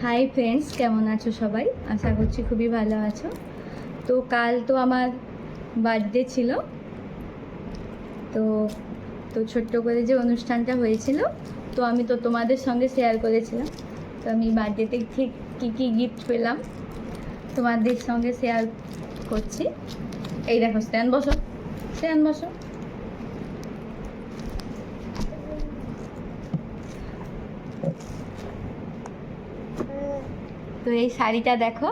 Hi friends, কেমন আছো সবাই? আশা করছি খুবই ভালো আছো। তো কাল তো আমার বার্থডে ছিল। তো তো ছোট্ট করে যে অনুষ্ঠানটা হয়েছিল, তো আমি তো তোমাদের সঙ্গে শেয়ার করেছিলাম। তো আমি বার্থডেতে ঠিক কী কী গিফট পেলাম তোমাদের সঙ্গে শেয়ার করছি। এই দেখো, স্ট্যান্ড বসো, স্ট্যান্ড বসো। তো এই শাড়িটা দেখো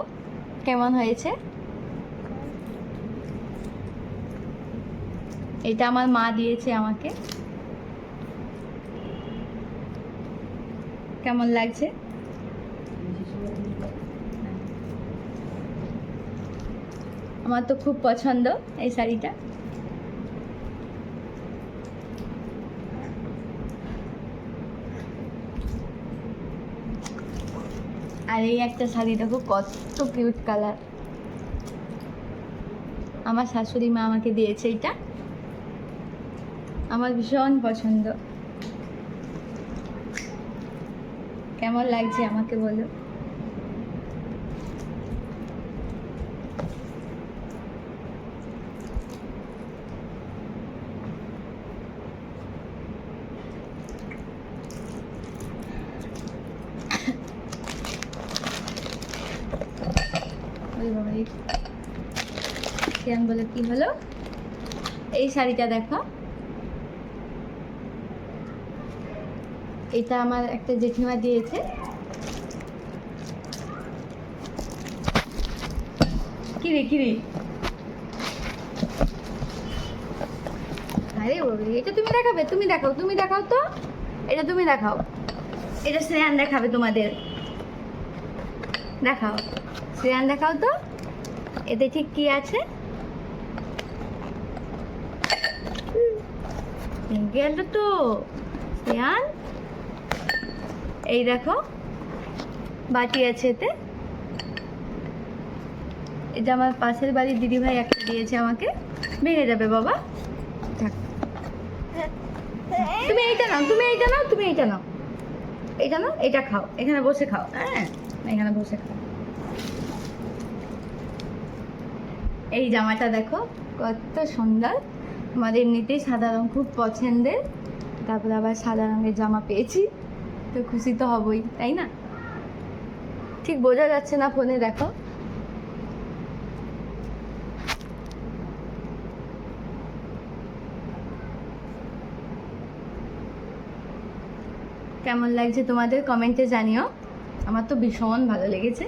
কেমন হয়েছে। এটা আমার মা দিয়েছে আমাকে। কেমন লাগছে? আমার তো খুব পছন্দ এই শাড়িটা। আর এই একটা শাড়ি দেখো, কত কিউট কালার। আমার শাশুড়ি মা আমাকে দিয়েছে এটা, আমার ভীষণ পছন্দ। কেমন লাগছে আমাকে বলো। ওই বাবা, বলে কি হলো? এই শাড়িটা দেখো, এটা আমার একটা জেঠিমা দিয়েছে। কিরে কিরে, আরে বাবা, এটা তুমি দেখাবে? তুমি দেখাও, তুমি দেখাও তো, এটা তুমি দেখাও। এটা শ্রেয়ান দেখাবে তোমাদের। দেখাও, শ্রেয়ান দেখাও তো, এতে ঠিক কি আছে? গেল তো শ্রেয়ান। এই দেখো, বাটি আছে এতে। এটা আমার পাশের বাড়ির দিদিভাই একটা দিয়েছে আমাকে। ভেঙে যাবে বাবা, থাক। তুমি এইটা নাও, তুমি এইটা নাও, তুমি এইটা নাও, এইটা নাও, এটা খাও, এখানে বসে খাও। হ্যাঁ, এখানে বসে খাও। এই জামাটা দেখো কত সুন্দর। আমার এমনিতেই সাদা রঙ খুব পছন্দের, তারপরে আবার সাদা রঙের জামা পেয়েছি, তো খুশি তো হবই, তাই না? ঠিক বোঝা যাচ্ছে না ফোনে, দেখো। কেমন লাগছে তোমাদের কমেন্টে জানিও। আমার তো ভীষণ ভালো লেগেছে।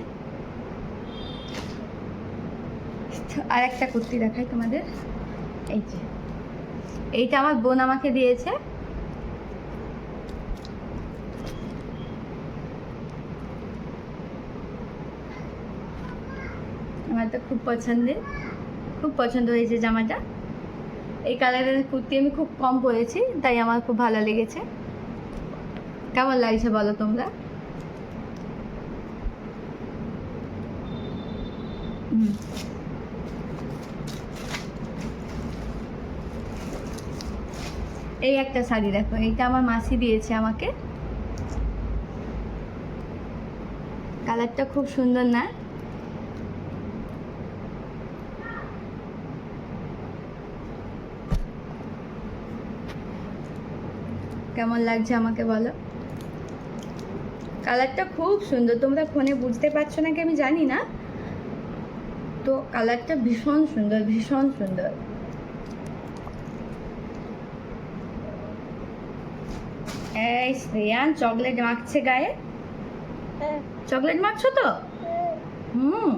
আর একটা কুর্তি দেখাই তোমাদের। এই যে, এইটা আমার বোন আমাকে দিয়েছে। আমার তো খুব পছন্দের, খুব পছন্দ হয়েছে জামাটা। এই কালারের কুর্তি আমি খুব কম পরেছি, তাই আমার খুব ভালো লেগেছে। কেমন লাগছে বলো তোমরা? এই একটা শাড়ি দেখো, এইটা আমার মাসি দিয়েছে আমাকে। কালারটা খুব সুন্দর না? কেমন লাগছে আমাকে বলো। কালারটা খুব সুন্দর, তোমরা ফোনে বুঝতে পারছো নাকি আমি জানি না, তো কালারটা ভীষণ সুন্দর, ভীষণ সুন্দর। এই শ্রেয়ান চকলেট মাখছে গায়ে। চকলেট মাখছো তো? হুম।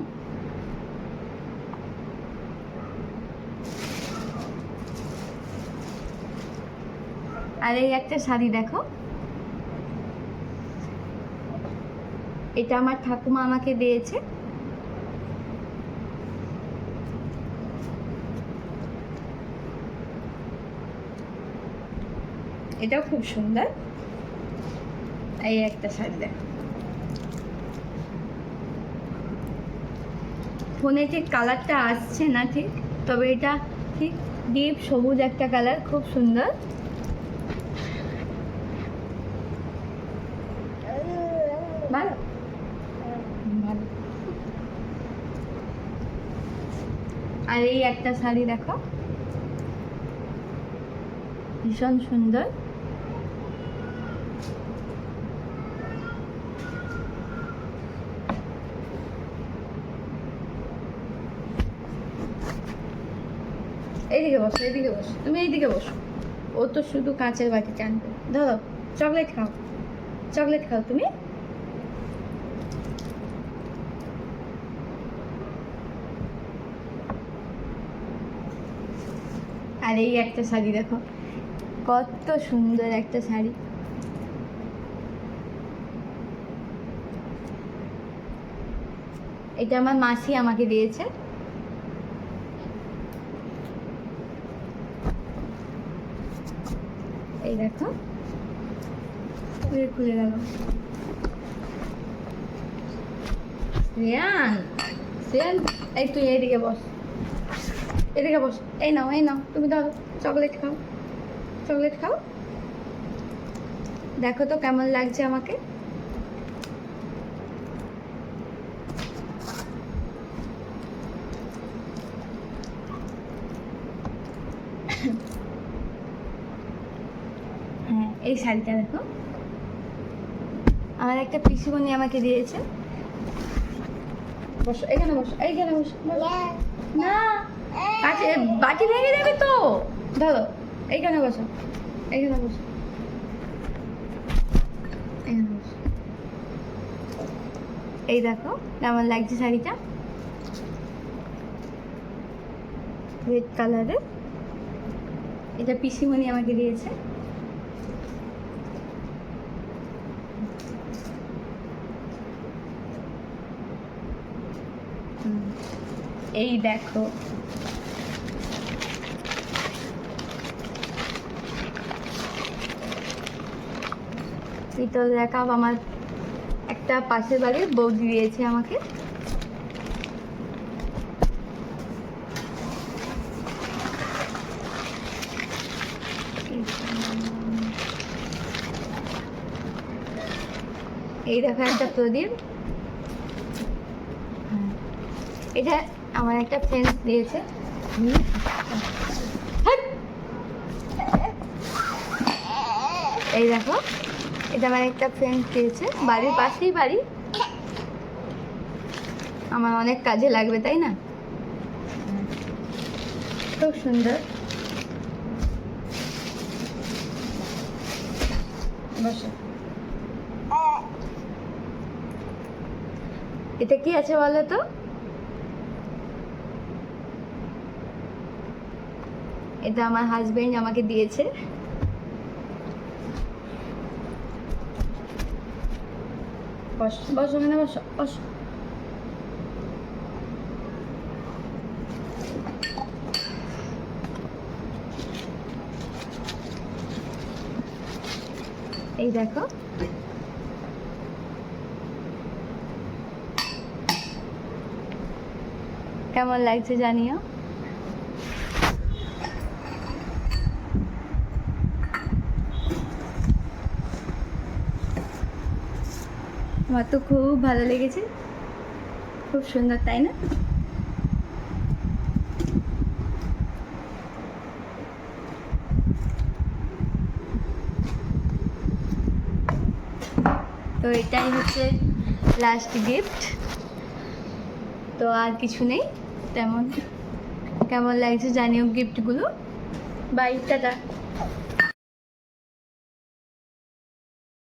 আর এই একটা শাড়ি দেখো, এটা আমার ঠাকুমা আমাকে দিয়েছে। এটাও খুব সুন্দর। এই একটা শাড়ি দেখো, ফোনে ঠিক কালারটা আসছে না ঠিক, তবে এটা ঠিক ডিপ সবুজ একটা কালার, খুব সুন্দর। ভালো ভালো। আর এই একটা শাড়ি দেখো, ভীষণ সুন্দর। এইদিকে বসো, এইদিকে বসো, তুমি এইদিকে বসো। ও তো শুধু কাঁচের বাটি টানবে। ধরো, চকলেট খাও, চকলেট খাও তুমি। আর এই একটা শাড়ি দেখো, কত সুন্দর একটা শাড়ি। এটা আমার মাসি আমাকে দিয়েছে। এই দেখো, খুলে গেল। রিয়ান, রিয়ান, এই তুই এইদিকে বস, এদিকে বস। এই নাও, এই নাও, তুমি ধরো, চকলেট খাও, চকলেট খাও। দেখো তো কেমন লাগছে আমাকে। হ্যাঁ, এই শাড়িটা দেখো, আমার একটা পিসিমণি আমাকে দিয়েছে। বসো, এখানে বসো, এইখানে বসো। না, বাটি ভেঙে যাবে তো। ধরো, এইখানে বসো, এইখানে বসো, এখানে বসো। এই দেখো কেমন লাগছে শাড়িটা, রেড কালারের। এটা পিসিমণি আমাকে দিয়েছে। এই দেখো, পিতলের কাপ আমার একটা পাশের বাড়ির বৌদি দিয়েছে আমাকে। এই দেখো একটা প্রদীপ, এটা আমার একটা ফ্রেন্ড দিয়েছে। এই দেখো, এটা আমার একটা ফ্রেন্ড দিয়েছে, বাড়ির পাশেই বাড়ি। আমার অনেক কাজে লাগবে, তাই না? খুব সুন্দর। বসো। এটা কি আছে বলো তো? এটা আমার হাজবেন্ড আমাকে দিয়েছে। বসো, বসো, ওখানে বসো, বসো। এই দেখো, কেমন লাগছে জানিও। আমার তো খুব ভালো লেগেছে, খুব সুন্দর, তাই না? তো এটাই হচ্ছে লাস্ট গিফট। তো আর কিছু নেই তেমন। কেমন লাগছে জানিও গিফটগুলো। Bye, tata.